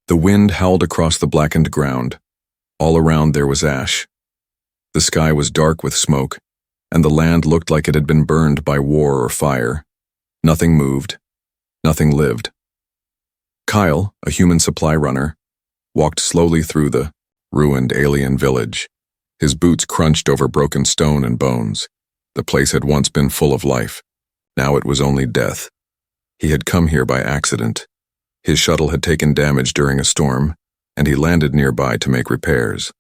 The wind howled across the blackened ground. All around there was ash. The sky was dark with smoke, and the land looked like it had been burned by war or fire. Nothing moved. Nothing lived. Kyle, a human supply runner, walked slowly through the ruined alien village. His boots crunched over broken stone and bones. The place had once been full of life. Now it was only death. He had come here by accident. His shuttle had taken damage during a storm, and he landed nearby to make repairs.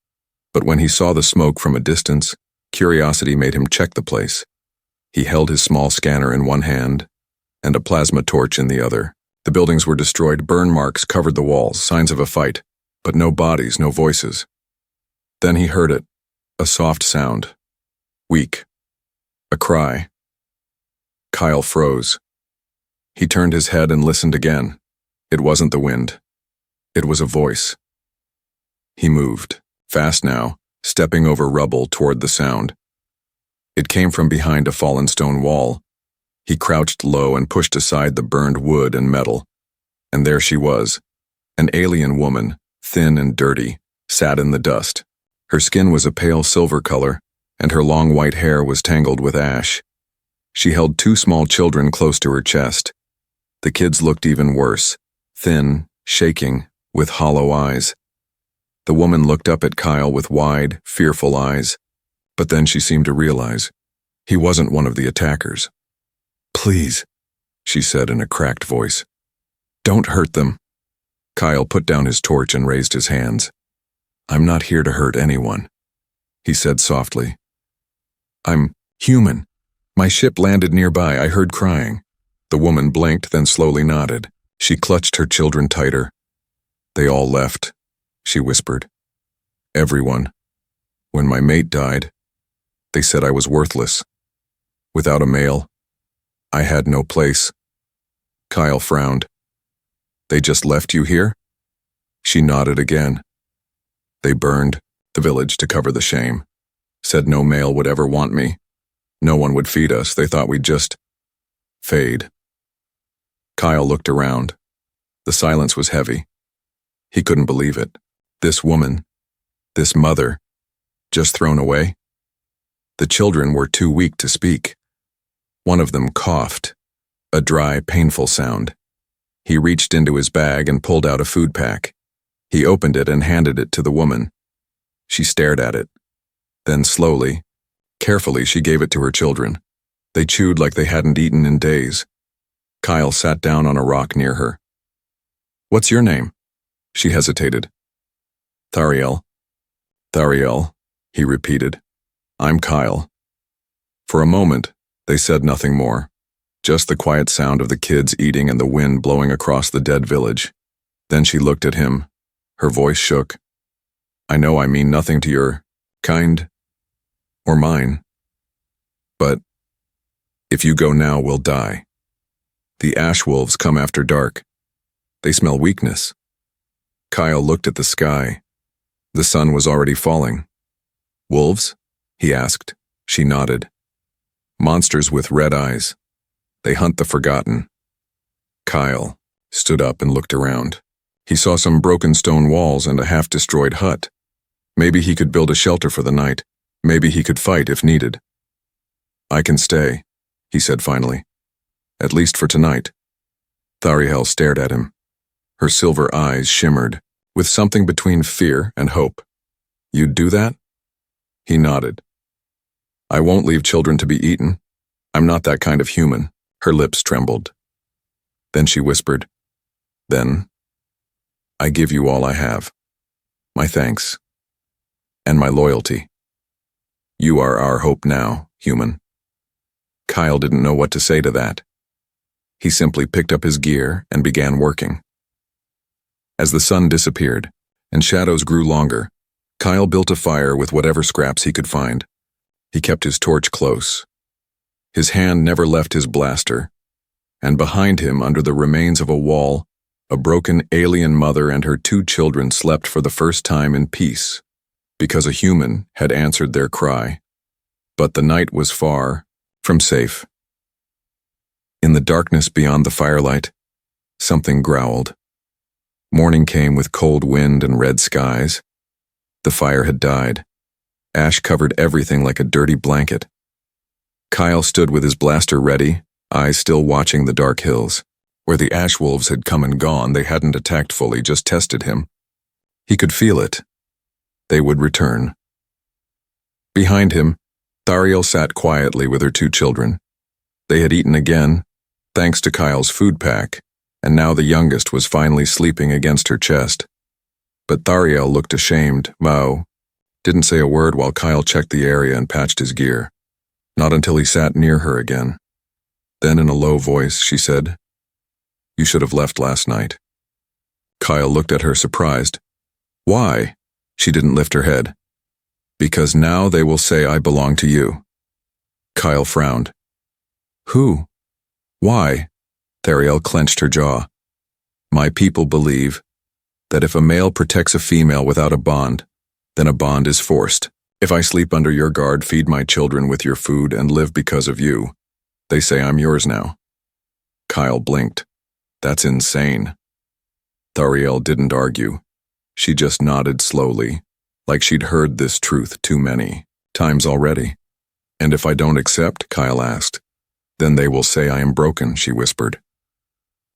But when he saw the smoke from a distance, curiosity made him check the place. He held his small scanner in one hand and a plasma torch in the other. The buildings were destroyed, burn marks covered the walls, signs of a fight, but no bodies, no voices. Then he heard it, a soft sound, weak, a cry. Kyle froze. He turned his head and listened again. It wasn't the wind. It was a voice. He moved, fast now, stepping over rubble toward the sound. It came from behind a fallen stone wall. He crouched low and pushed aside the burned wood and metal. And there she was, an alien woman, thin and dirty, sat in the dust. Her skin was a pale silver color, and her long white hair was tangled with ash. She held two small children close to her chest. The kids looked even worse, thin, shaking, with hollow eyes. The woman looked up at Kyle with wide, fearful eyes, but then she seemed to realize he wasn't one of the attackers. "Please," she said in a cracked voice. "Don't hurt them." Kyle put down his torch and raised his hands. "I'm not here to hurt anyone," he said softly. "I'm human. My ship landed nearby. I heard crying." The woman blinked, then slowly nodded. She clutched her children tighter. "They all left," she whispered. "Everyone. When my mate died, they said I was worthless. Without a male, I had no place." Kyle frowned. "They just left you here?" She nodded again. "They burned the village to cover the shame. Said no male would ever want me. No one would feed us. They thought we'd just fade." Kyle looked around. The silence was heavy. He couldn't believe it. This woman, this mother, just thrown away? The children were too weak to speak. One of them coughed, a dry, painful sound. He reached into his bag and pulled out a food pack. He opened it and handed it to the woman. She stared at it. Then slowly, carefully, she gave it to her children. They chewed like they hadn't eaten in days. Kyle sat down on a rock near her. "What's your name?" She hesitated. "Thariel." "Thariel," he repeated. "I'm Kyle." For a moment, they said nothing more, just the quiet sound of the kids eating and the wind blowing across the dead village. Then she looked at him. Her voice shook. "I know I mean nothing to your kind or mine, but if you go now, we'll die. The ash wolves come after dark. They smell weakness." Kyle looked at the sky. The sun was already falling. "Wolves?" he asked. She nodded. "Monsters with red eyes. They hunt the forgotten." Kyle stood up and looked around. He saw some broken stone walls and a half-destroyed hut. Maybe he could build a shelter for the night. Maybe he could fight if needed. "I can stay," he said finally. "At least for tonight." Thariel stared at him. Her silver eyes shimmered, with something between fear and hope. "You'd do that?" He nodded. "I won't leave children to be eaten. I'm not that kind of human." Her lips trembled. Then she whispered, "Then, I give you all I have. My thanks. And my loyalty. You are our hope now, human." Kyle didn't know what to say to that. He simply picked up his gear and began working. As the sun disappeared and shadows grew longer, Kyle built a fire with whatever scraps he could find. He kept his torch close. His hand never left his blaster, and behind him, under the remains of a wall, a broken alien mother and her two children slept for the first time in peace, because a human had answered their cry. But the night was far from safe. In the darkness beyond the firelight, something growled. Morning came with cold wind and red skies. The fire had died. Ash covered everything like a dirty blanket. Kyle stood with his blaster ready, eyes still watching the dark hills. Where the ash wolves had come and gone, they hadn't attacked fully, just tested him. He could feel it. They would return. Behind him, Thariel sat quietly with her 2 children. They had eaten again, thanks to Kyle's food pack, and now the youngest was finally sleeping against her chest. But Thariel looked ashamed, didn't say a word while Kyle checked the area and patched his gear. Not until he sat near her again. Then in a low voice, she said, "You should have left last night." Kyle looked at her surprised. "Why?" She didn't lift her head. "Because now they will say I belong to you." Kyle frowned. "Who? Why?" Thariel clenched her jaw. "My people believe that if a male protects a female without a bond, then a bond is forced. If I sleep under your guard, feed my children with your food, and live because of you, they say I'm yours now." Kyle blinked. "That's insane." Thariel didn't argue. She just nodded slowly, like she'd heard this truth too many times already. "And if I don't accept?" Kyle asked. "Then they will say I am broken," she whispered.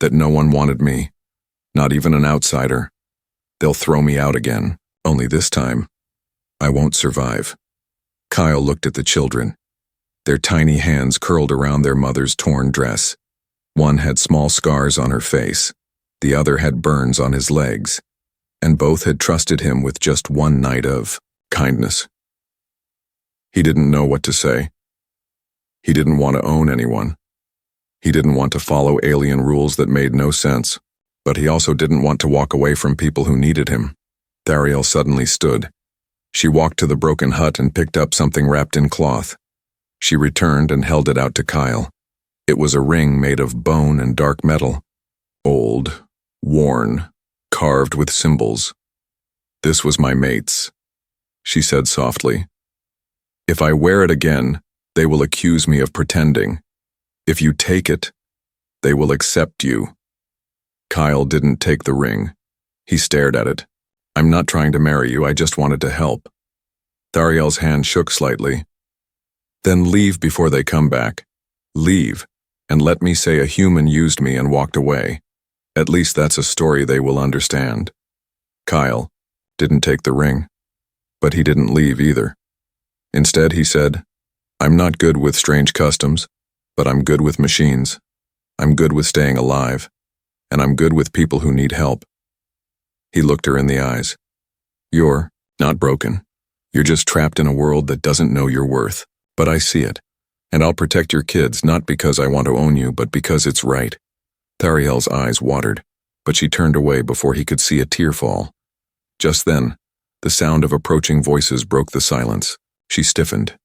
"That no one wanted me, not even an outsider. They'll throw me out again, only this time, I won't survive." Kyle looked at the children. Their tiny hands curled around their mother's torn dress. One had small scars on her face, the other had burns on his legs, and both had trusted him with just one night of kindness. He didn't know what to say. He didn't want to own anyone. He didn't want to follow alien rules that made no sense, but he also didn't want to walk away from people who needed him. Thariel suddenly stood. She walked to the broken hut and picked up something wrapped in cloth. She returned and held it out to Kyle. It was a ring made of bone and dark metal. Old, worn, carved with symbols. "This was my mate's," she said softly. "If I wear it again, they will accuse me of pretending. If you take it, they will accept you." Kyle didn't take the ring. He stared at it. "I'm not trying to marry you, I just wanted to help." Thariel's hand shook slightly. "Then leave before they come back. Leave, and let me say a human used me and walked away. At least that's a story they will understand." Kyle didn't take the ring, but he didn't leave either. Instead, he said, "I'm not good with strange customs, but I'm good with machines. I'm good with staying alive, and I'm good with people who need help." He looked her in the eyes. "You're not broken. You're just trapped in a world that doesn't know your worth. But I see it, and I'll protect your kids, not because I want to own you, but because it's right." Thariel's eyes watered, but she turned away before he could see a tear fall. Just then, the sound of approaching voices broke the silence. She stiffened.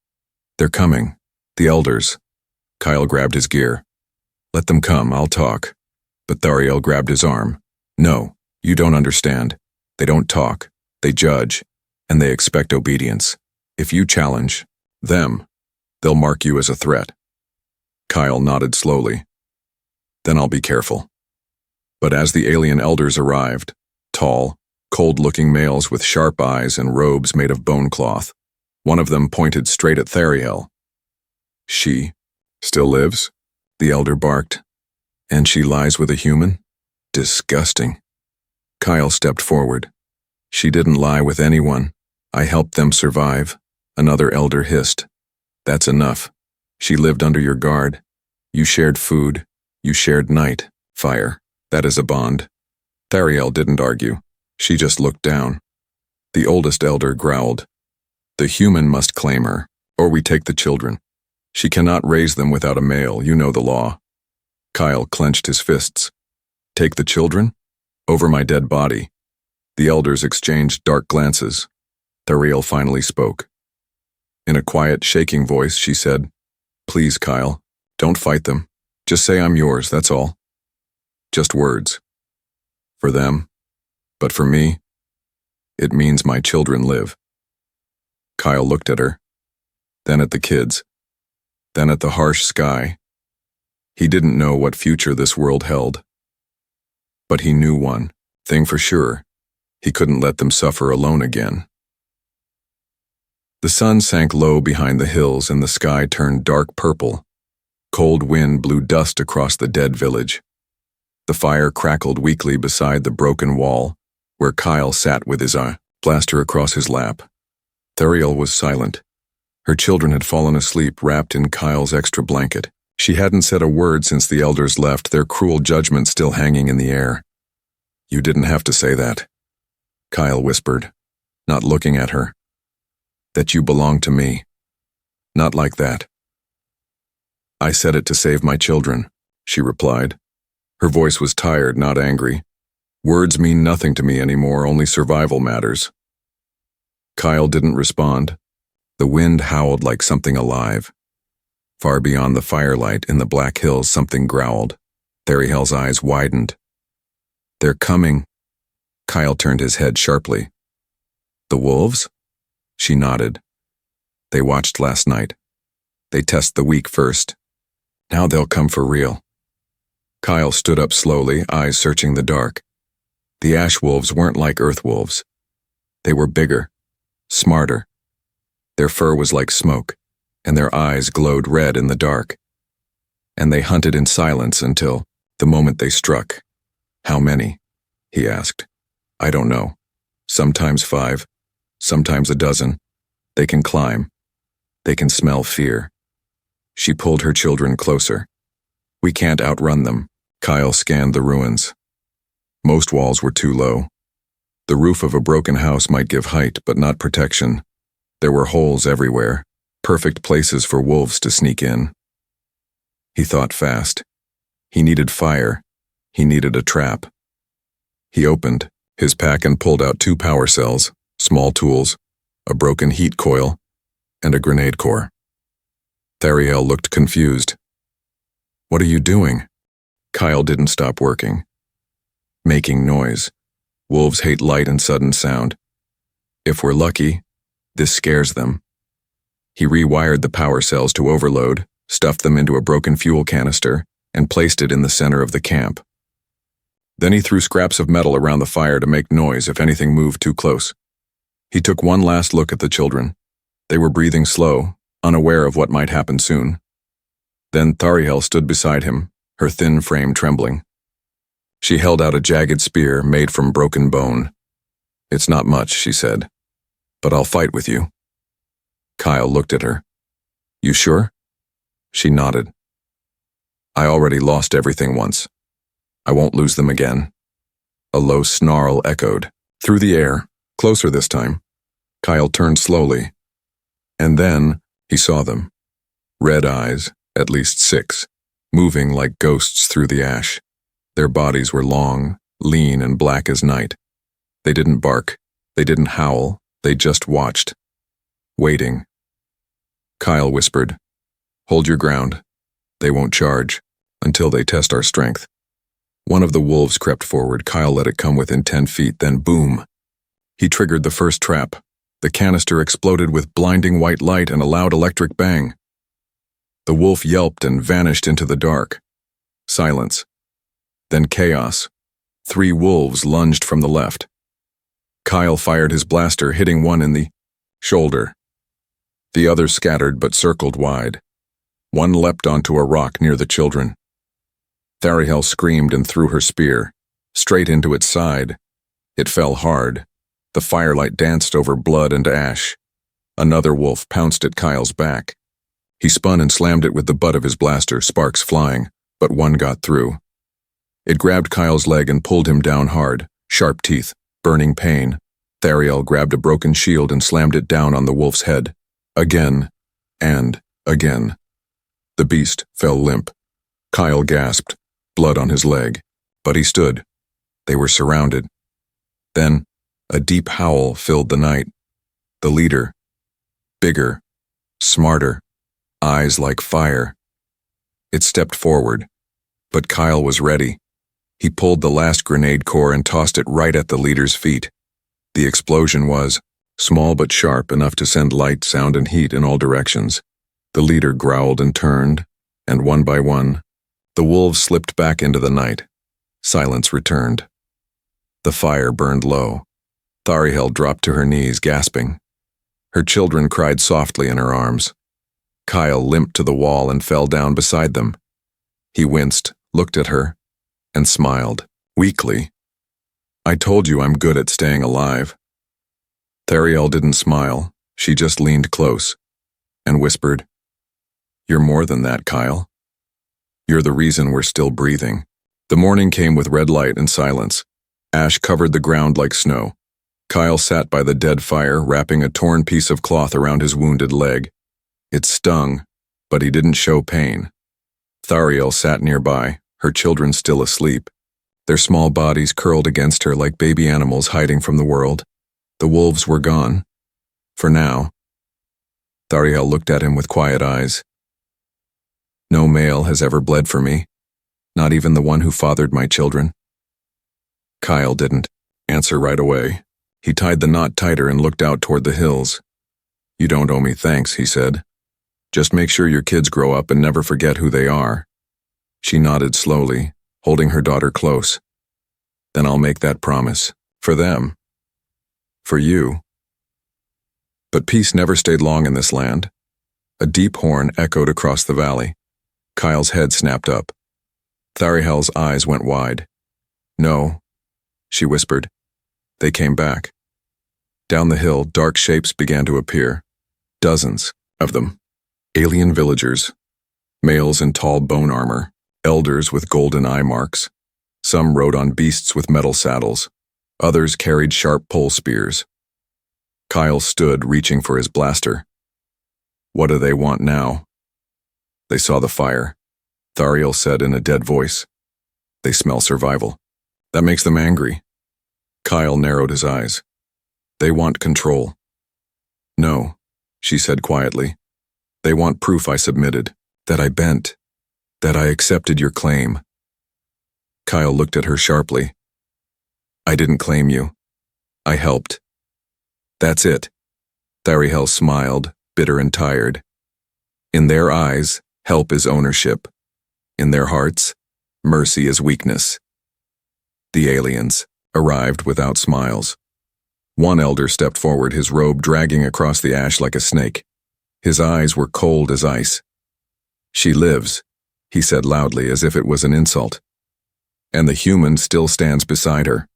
"They're coming. The elders." Kyle grabbed his gear. "Let them come, I'll talk." But Thariel grabbed his arm. "No. You don't understand. They don't talk, they judge, and they expect obedience. If you challenge them, they'll mark you as a threat." Kyle nodded slowly. "Then I'll be careful." But as the alien elders arrived, tall, cold-looking males with sharp eyes and robes made of bone cloth, one of them pointed straight at Thariel. "She still lives?" the elder barked. "And she lies with a human? Disgusting." Kyle stepped forward. "She didn't lie with anyone. I helped them survive," another elder hissed. "That's enough. She lived under your guard. You shared food. You shared night, fire. That is a bond." Thariel didn't argue. She just looked down. The oldest elder growled. "The human must claim her, or we take the children. She cannot raise them without a male, you know the law." Kyle clenched his fists. "Take the children? Over my dead body." The elders exchanged dark glances. Thariel finally spoke. In a quiet, shaking voice, she said, "Please, Kyle, don't fight them. Just say I'm yours, that's all. Just words. For them, but for me, it means my children live." Kyle looked at her, then at the kids, then at the harsh sky. He didn't know what future this world held. But he knew one. thing for sure. He couldn't let them suffer alone again. The sun sank low behind the hills and the sky turned dark purple. Cold wind blew dust across the dead village. The fire crackled weakly beside the broken wall, where Kyle sat with his blaster across his lap. Thariel was silent. Her children had fallen asleep wrapped in Kyle's extra blanket. She hadn't said a word since the elders left, their cruel judgment still hanging in the air. "You didn't have to say that," Kyle whispered, not looking at her. "That you belong to me. Not like that." "I said it to save my children," she replied. Her voice was tired, not angry. "Words mean nothing to me anymore, only survival matters." Kyle didn't respond. The wind howled like something alive. Far beyond the firelight in the Black Hills, something growled. Thariel's eyes widened. "They're coming." Kyle turned his head sharply. "The wolves?" She nodded. "They watched last night. They test the weak first. Now they'll come for real." Kyle stood up slowly, eyes searching the dark. The ash wolves weren't like earth wolves. They were bigger, smarter. Their fur was like smoke, and their eyes glowed red in the dark. And they hunted in silence until the moment they struck. "How many?" he asked. "I don't know. Sometimes 5, sometimes a dozen. They can climb. They can smell fear." She pulled her children closer. "We can't outrun them." Kyle scanned the ruins. Most walls were too low. The roof of a broken house might give height, but not protection. There were holes everywhere, perfect places for wolves to sneak in. He thought fast. He needed fire. He needed a trap. He opened his pack and pulled out 2 power cells, small tools, a broken heat coil, and a grenade core. Thariel looked confused. "What are you doing?" Kyle didn't stop working. "Making noise. Wolves hate light and sudden sound. If we're lucky, this scares them." He rewired the power cells to overload, stuffed them into a broken fuel canister, and placed it in the center of the camp. Then he threw scraps of metal around the fire to make noise if anything moved too close. He took one last look at the children. They were breathing slow, unaware of what might happen soon. Then Thariel stood beside him, her thin frame trembling. She held out a jagged spear made from broken bone. "It's not much," she said, "but I'll fight with you." Kyle looked at her. "You sure?" She nodded. "I already lost everything once. I won't lose them again." A low snarl echoed through the air, closer this time. Kyle turned slowly. And then he saw them. Red eyes, at least 6, moving like ghosts through the ash. Their bodies were long, lean, and black as night. They didn't bark. They didn't howl. They just watched. Waiting. Kyle whispered, "Hold your ground. They won't charge until they test our strength." One of the wolves crept forward. Kyle let it come within 10 feet, then boom. He triggered the first trap. The canister exploded with blinding white light and a loud electric bang. The wolf yelped and vanished into the dark. Silence. Then chaos. 3 wolves lunged from the left. Kyle fired his blaster, hitting one in the shoulder. The others scattered but circled wide. One leapt onto a rock near the children. Thariel screamed and threw her spear, straight into its side. It fell hard. The firelight danced over blood and ash. Another wolf pounced at Kyle's back. He spun and slammed it with the butt of his blaster, sparks flying, but one got through. It grabbed Kyle's leg and pulled him down hard, sharp teeth, burning pain. Thariel grabbed a broken shield and slammed it down on the wolf's head. Again, and again. The beast fell limp. Kyle gasped, blood on his leg, but he stood. They were surrounded. Then, a deep howl filled the night. The leader, bigger, smarter, eyes like fire. It stepped forward, but Kyle was ready. He pulled the last grenade core and tossed it right at the leader's feet. The explosion was small but sharp, enough to send light, sound, and heat in all directions. The leader growled and turned, and one by one, the wolves slipped back into the night. Silence returned. The fire burned low. Thariel dropped to her knees, gasping. Her children cried softly in her arms. Kyle limped to the wall and fell down beside them. He winced, looked at her, and smiled, weakly. I told you I'm good at staying alive. Thariel didn't smile. She just leaned close and whispered, You're more than that, Kyle. You're the reason we're still breathing. The morning came with red light and silence. Ash covered the ground like snow. Kyle sat by the dead fire, wrapping a torn piece of cloth around his wounded leg. It stung, but he didn't show pain. Thariel sat nearby, her children still asleep. Their small bodies curled against her like baby animals hiding from the world. The wolves were gone. For now. Thariel looked at him with quiet eyes. No male has ever bled for me, not even the one who fathered my children. Kyle didn't answer right away. He tied the knot tighter and looked out toward the hills. You don't owe me thanks, he said. Just make sure your kids grow up and never forget who they are. She nodded slowly, holding her daughter close. Then I'll make that promise. For them. For you. But peace never stayed long in this land. A deep horn echoed across the valley. Kyle's head snapped up. Thariel's eyes went wide. No, she whispered. They came back. Down the hill, dark shapes began to appear. Dozens of them. Alien villagers. Males in tall bone armor. Elders with golden eye marks. Some rode on beasts with metal saddles. Others carried sharp pole spears. Kyle stood, reaching for his blaster. What do they want now? They saw the fire. Thariel said in a dead voice. They smell survival. That makes them angry. Kyle narrowed his eyes. They want control. No, she said quietly. They want proof I submitted, that I bent, that I accepted your claim. Kyle looked at her sharply. I didn't claim you. I helped. That's it. Thariel smiled, bitter and tired. In their eyes, help is ownership. In their hearts, mercy is weakness. The aliens arrived without smiles. One elder stepped forward, his robe dragging across the ash like a snake. His eyes were cold as ice. She lives, he said loudly as if it was an insult. And the human still stands beside her.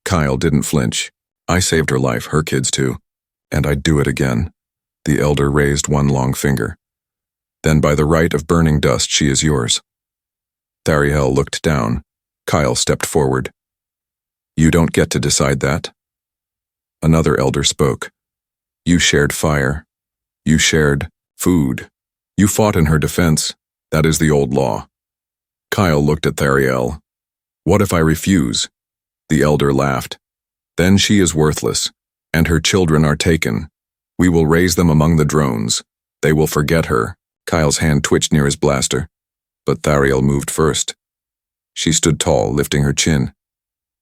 Kyle didn't flinch. I saved her life, her kids too. And I'd do it again. The elder raised one long finger. Then by the right of burning dust, she is yours. Thariel looked down. Kyle stepped forward. You don't get to decide that. Another elder spoke. You shared fire. You shared food. You fought in her defense. That is the old law. Kyle looked at Thariel. What if I refuse? The elder laughed. Then she is worthless, and her children are taken. We will raise them among the drones. They will forget her. Kyle's hand twitched near his blaster, but Thariel moved first. She stood tall, lifting her chin.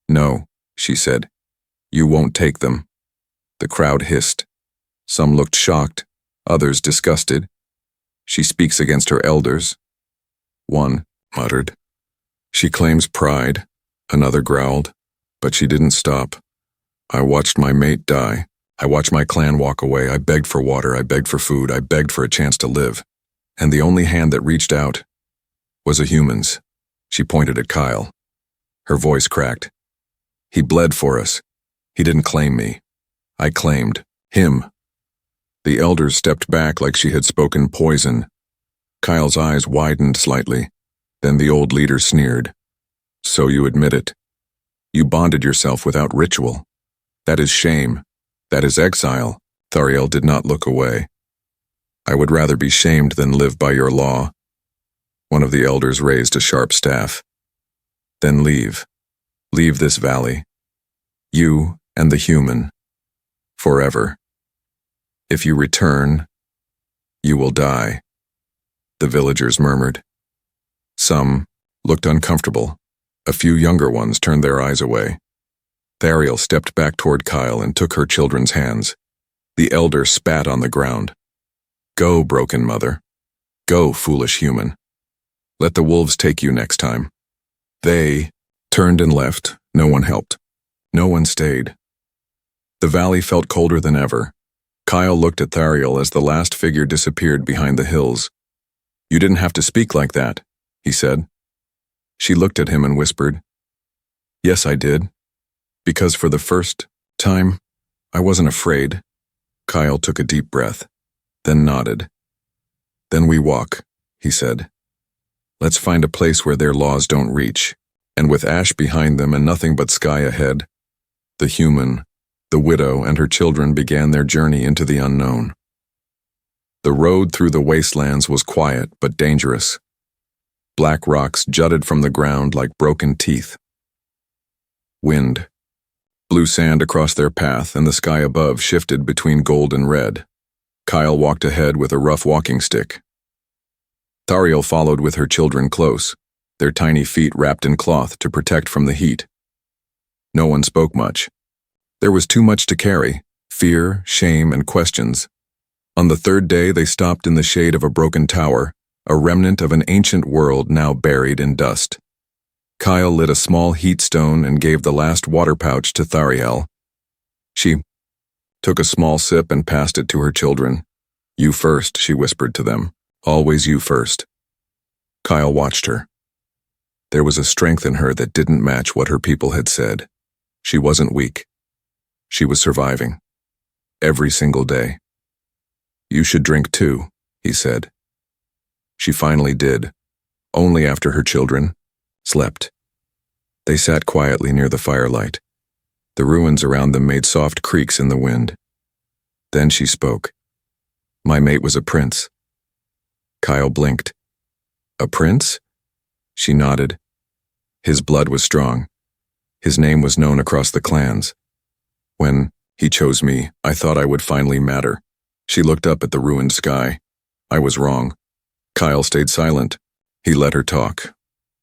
No, she said. You won't take them. The crowd hissed. Some looked shocked, others disgusted. She speaks against her elders. One muttered. She claims pride, another growled, but she didn't stop. I watched my mate die. I watched my clan walk away. I begged for water. I begged for food. I begged for a chance to live. And the only hand that reached out was a human's. She pointed at Kyle. Her voice cracked. He bled for us. He didn't claim me. I claimed him. The elders stepped back like she had spoken poison. Kyle's eyes widened slightly. Then the old leader sneered. So you admit it. You bonded yourself without ritual. That is shame. That is exile. Thariel did not look away. I would rather be shamed than live by your law. One of the elders raised a sharp staff. Then leave. Leave this valley. You and the human. Forever. If you return, you will die. The villagers murmured. Some looked uncomfortable. A few younger ones turned their eyes away. Thariel stepped back toward Kyle and took her children's hands. The elder spat on the ground. Go, broken mother. Go, foolish human. Let the wolves take you next time. They turned and left, No one helped. No one stayed. The valley felt colder than ever. Kyle looked at Thariel as the last figure disappeared behind the hills. "You didn't have to speak like that," he said. She looked at him and whispered, "Yes, I did. Because for the first time, I wasn't afraid." Kyle took a deep breath, then nodded. "Then we walk," he said. "Let's find a place where their laws don't reach." And with ash behind them and nothing but sky ahead, the human, the widow, and her children began their journey into the unknown. The road through the wastelands was quiet but dangerous. Black rocks jutted from the ground like broken teeth. Wind blew sand across their path, and the sky above shifted between gold and red. Kyle walked ahead with a rough walking stick. Thariel followed with her children close, their tiny feet wrapped in cloth to protect from the heat. No one spoke much. There was too much to carry: fear, shame, and questions. On the third day, they stopped in the shade of a broken tower, a remnant of an ancient world now buried in dust. Kyle lit a small heat stone and gave the last water pouch to Thariel. She took a small sip and passed it to her children. "You first," she whispered to them. "Always you first." Kyle watched her. There was a strength in her that didn't match what her people had said. She wasn't weak. She was surviving. Every single day. "You should drink too," he said. She finally did, only after her children slept. They sat quietly near the firelight. The ruins around them made soft creaks in the wind. Then she spoke. "My mate was a prince." Kyle blinked. "A prince?" She nodded. "His blood was strong. His name was known across the clans. When he chose me, I thought I would finally matter." She looked up at the ruined sky. "I was wrong." Kyle stayed silent. He let her talk.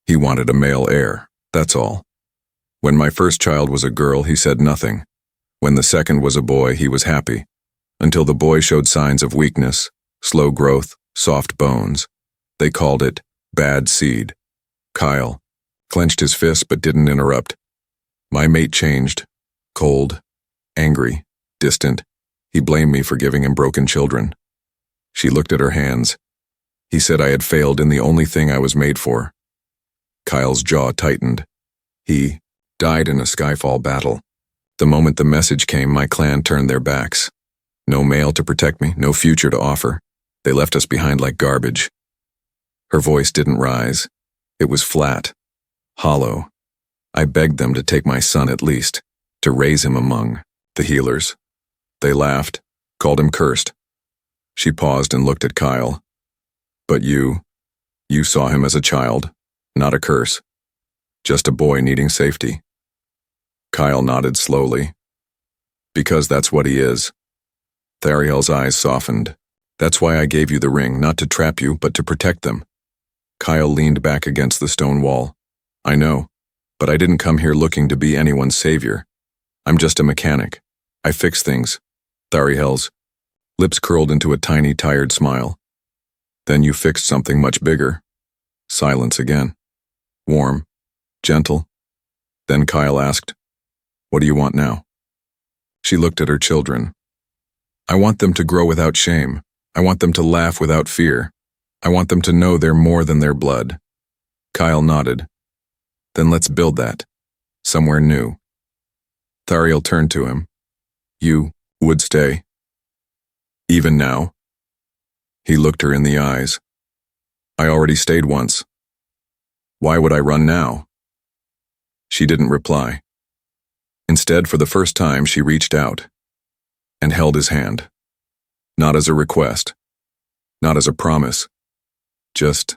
He wanted a male heir, that's all. When my first child was a girl, he said nothing. When the second was a boy, he was happy. Until the boy showed signs of weakness, slow growth, soft bones. They called it bad seed. Kyle clenched his fist but didn't interrupt. "My mate changed. Cold, angry, distant. He blamed me for giving him broken children." She looked at her hands. "He said I had failed in the only thing I was made for." Kyle's jaw tightened. "He died in a Skyfall battle. The moment the message came, my clan turned their backs. No male to protect me, no future to offer. They left us behind like garbage." Her voice didn't rise. It was flat, hollow. "I begged them to take my son at least, to raise him among the healers. They laughed, called him cursed." She paused and looked at Kyle. "But you saw him as a child, not a curse. Just a boy needing safety." Kyle nodded slowly. "Because that's what he is." Thariel's eyes softened. "That's why I gave you the ring, not to trap you, but to protect them." Kyle leaned back against the stone wall. "I know, but I didn't come here looking to be anyone's savior. I'm just a mechanic. I fix things." Thariel's lips curled into a tiny, tired smile. "Then you fixed something much bigger." Silence again. Warm, gentle. Then Kyle asked, "What do you want now?" She looked at her children. "I want them to grow without shame. I want them to laugh without fear. I want them to know they're more than their blood." Kyle nodded. "Then let's build that. Somewhere new." Thariel turned to him. "You would stay? Even now?" He looked her in the eyes. "I already stayed once. Why would I run now?" She didn't reply. Instead, for the first time, she reached out and held his hand. Not as a request, not as a promise, just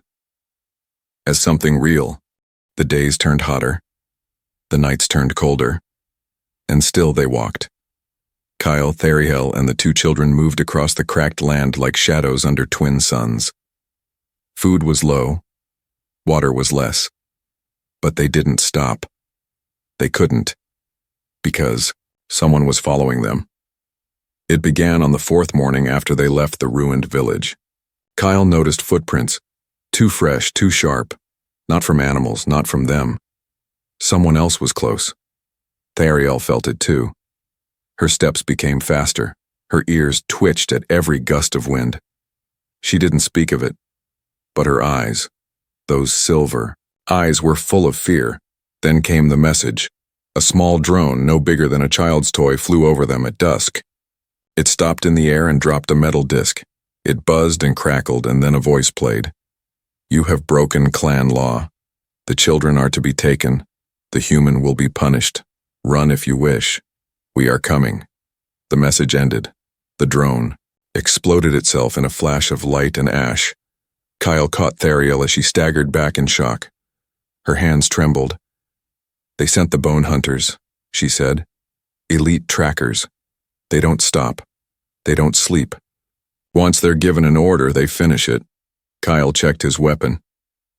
as something real. The days turned hotter, the nights turned colder, and still they walked. Kyle, Thariel, and the two children moved across the cracked land like shadows under twin suns. Food was low, water was less, but they didn't stop. They couldn't, because someone was following them. It began on the fourth morning after they left the ruined village. Kyle noticed footprints, too fresh, too sharp, not from animals, not from them. Someone else was close. Thariel felt it too. Her steps became faster. Her ears twitched at every gust of wind. She didn't speak of it, but her eyes, those silver eyes, were full of fear. Then came the message. A small drone, no bigger than a child's toy, flew over them at dusk. It stopped in the air and dropped a metal disc. It buzzed and crackled, and then a voice played. "You have broken clan law. The children are to be taken. The human will be punished. Run if you wish. We are coming." The message ended. The drone exploded itself in a flash of light and ash. Kyle caught Thariel as she staggered back in shock. Her hands trembled. "They sent the bone hunters," she said. "Elite trackers. They don't stop. They don't sleep. Once they're given an order, they finish it." Kyle checked his weapon.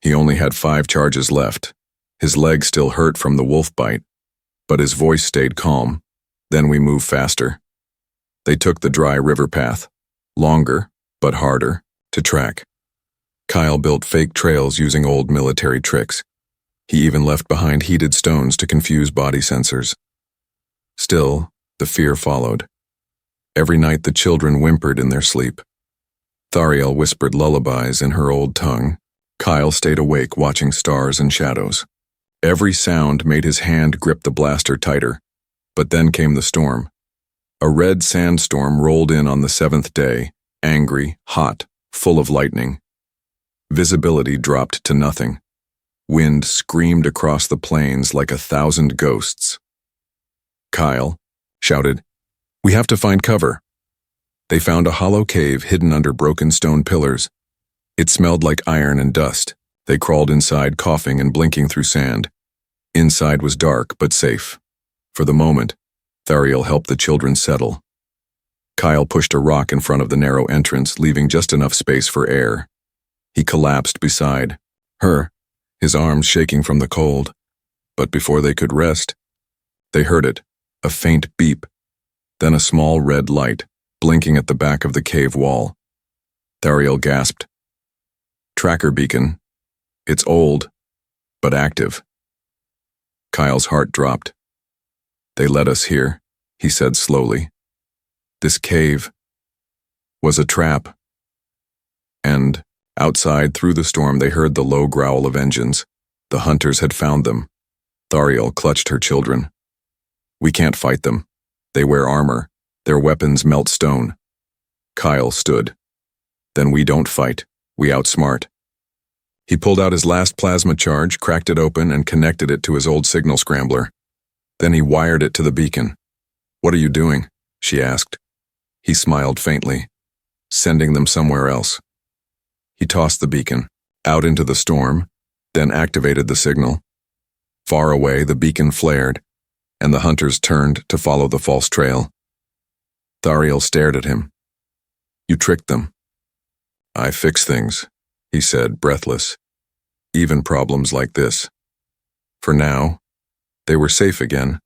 He only had 5 charges left. His leg still hurt from the wolf bite, but his voice stayed calm. "Then we move faster." They took the dry river path, longer, but harder, to track. Kyle built fake trails using old military tricks. He even left behind heated stones to confuse body sensors. Still, the fear followed. Every night the children whimpered in their sleep. Thariel whispered lullabies in her old tongue. Kyle stayed awake watching stars and shadows. Every sound made his hand grip the blaster tighter. But then came the storm. A red sandstorm rolled in on the 7th day, angry, hot, full of lightning. Visibility dropped to nothing. Wind screamed across the plains like 1,000 ghosts. Kyle shouted, "We have to find cover." They found a hollow cave hidden under broken stone pillars. It smelled like iron and dust. They crawled inside, coughing and blinking through sand. Inside was dark but safe. For the moment, Thariel helped the children settle. Kyle pushed a rock in front of the narrow entrance, leaving just enough space for air. He collapsed beside her, his arms shaking from the cold. But before they could rest, they heard it, a faint beep, then a small red light, blinking at the back of the cave wall. Thariel gasped. "Tracker beacon. It's old, but active." Kyle's heart dropped. "They led us here," he said slowly. "This cave was a trap." And outside, through the storm, they heard the low growl of engines. The hunters had found them. Thariel clutched her children. "We can't fight them. They wear armor. Their weapons melt stone." Kyle stood. "Then we don't fight. We outsmart." He pulled out his last plasma charge, cracked it open, and connected it to his old signal scrambler. Then he wired it to the beacon. "What are you doing?" she asked. He smiled faintly. "Sending them somewhere else." He tossed the beacon out into the storm, then activated the signal. Far away, the beacon flared, and the hunters turned to follow the false trail. Thariel stared at him. "You tricked them." "I fix things," he said, breathless. "Even problems like this." For now, they were safe again.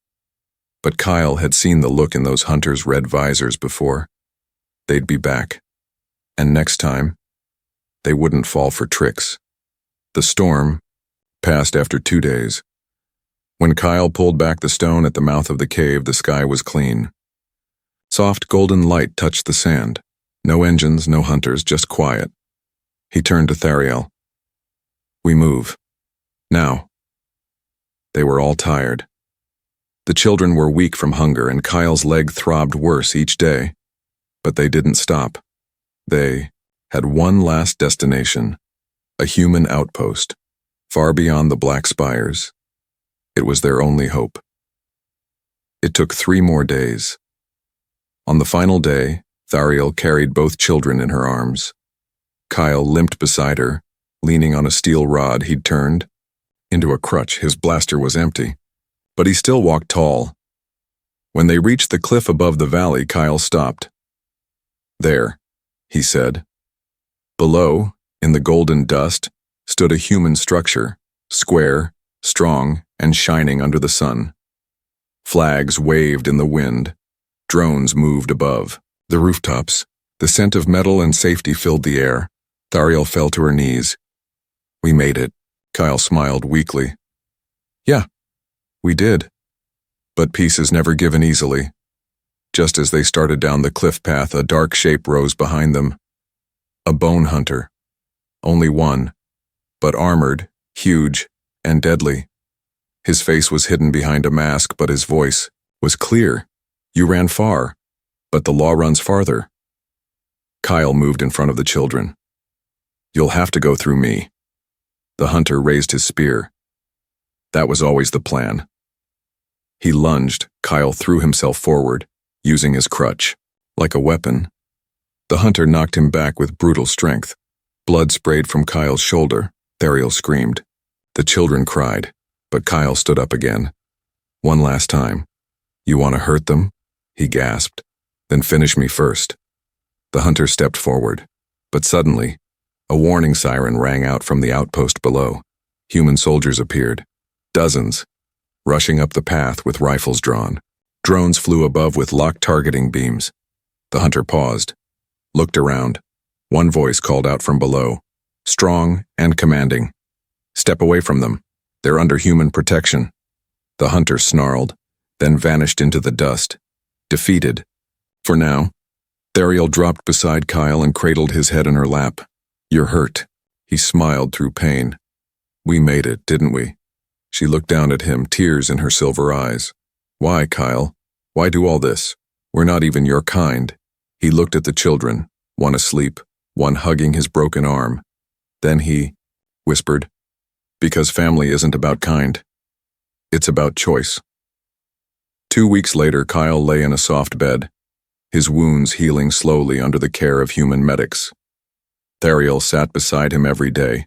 But Kyle had seen the look in those hunters' red visors before. They'd be back. And next time, they wouldn't fall for tricks. The storm passed after 2 days. When Kyle pulled back the stone at the mouth of the cave, the sky was clean. Soft golden light touched the sand. No engines, no hunters, just quiet. He turned to Thariel. "We move. Now." They were all tired. The children were weak from hunger, and Kyle's leg throbbed worse each day. But they didn't stop. They had one last destination, a human outpost, far beyond the black spires. It was their only hope. It took 3 more days. On the final day, Thariel carried both children in her arms. Kyle limped beside her, leaning on a steel rod he'd turned into a crutch. His blaster was empty, but he still walked tall. When they reached the cliff above the valley, Kyle stopped. "There," he said. Below, in the golden dust, stood a human structure, square, strong, and shining under the sun. Flags waved in the wind. Drones moved above. The rooftops, the scent of metal and safety filled the air. Thariel fell to her knees. "We made it." Kyle smiled weakly. "Yeah, we did." But peace is never given easily. Just as they started down the cliff path, a dark shape rose behind them. A bone hunter. Only one, but armored, huge, and deadly. His face was hidden behind a mask, but his voice was clear. You ran far, but the law runs farther. Kyle moved in front of the children. You'll have to go through me. The hunter raised his spear. That was always the plan. He lunged. Kyle threw himself forward, using his crutch. Like a weapon. The hunter knocked him back with brutal strength. Blood sprayed from Kyle's shoulder. Thariel screamed. The children cried, but Kyle stood up again. One last time. You want to hurt them? He gasped. Then finish me first. The hunter stepped forward, but suddenly, a warning siren rang out from the outpost below. Human soldiers appeared. Dozens, rushing up the path with rifles drawn. Drones flew above with locked targeting beams. The hunter paused, looked around. One voice called out from below, strong and commanding. Step away from them. They're under human protection. The hunter snarled, then vanished into the dust. Defeated. For now. Thariel dropped beside Kyle and cradled his head in her lap. You're hurt. He smiled through pain. We made it, didn't we? She looked down at him, tears in her silver eyes. Why, Kyle? Why do all this? We're not even your kind. He looked at the children, one asleep, one hugging his broken arm. Then he whispered, because family isn't about kind. It's about choice. 2 weeks later, Kyle lay in a soft bed, his wounds healing slowly under the care of human medics. Thariel sat beside him every day.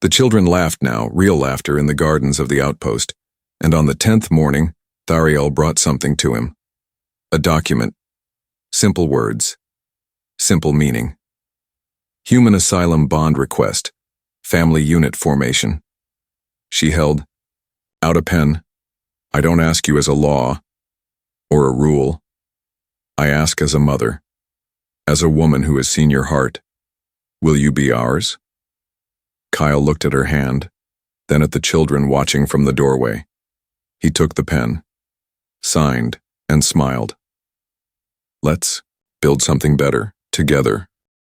The children laughed now, real laughter in the gardens of the outpost, and on the 10th morning, Thariel brought something to him. A document. Simple words. Simple meaning. Human asylum bond request. Family unit formation. She held out a pen. I don't ask you as a law or a rule. I ask as a mother, as a woman who has seen your heart. Will you be ours? Kyle looked at her hand, then at the children watching from the doorway. He took the pen, signed, and smiled. Let's build something better, together.